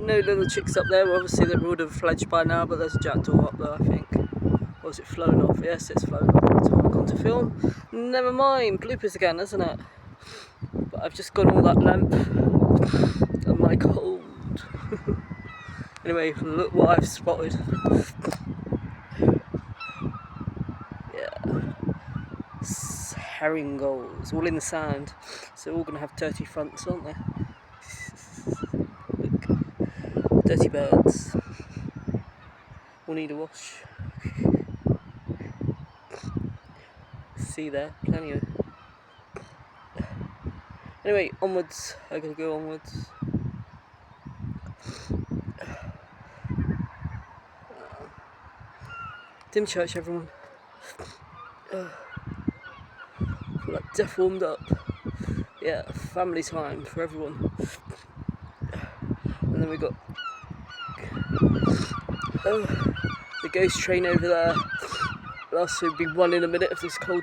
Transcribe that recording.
No little chicks up there. Obviously they would have fledged by now, but there's a jackdaw up there, I think. Or is it flown off? Yes, it's flown off by the time I've gone to film. Never mind, bloopers again, isn't it? But I've just gone all that length. Am I cold? Anyway, look what I've spotted. Yeah. Herring gulls, all in the sand. So they're all going to have dirty fronts, aren't they? Look. Dirty birds. All need a wash. See there, plenty of. Anyway, onwards. I gotta go onwards. Dymchurch, everyone. Feel like death warmed up. Yeah, family time for everyone. And then we got the ghost train over there. Last we'll be one in a minute if this cold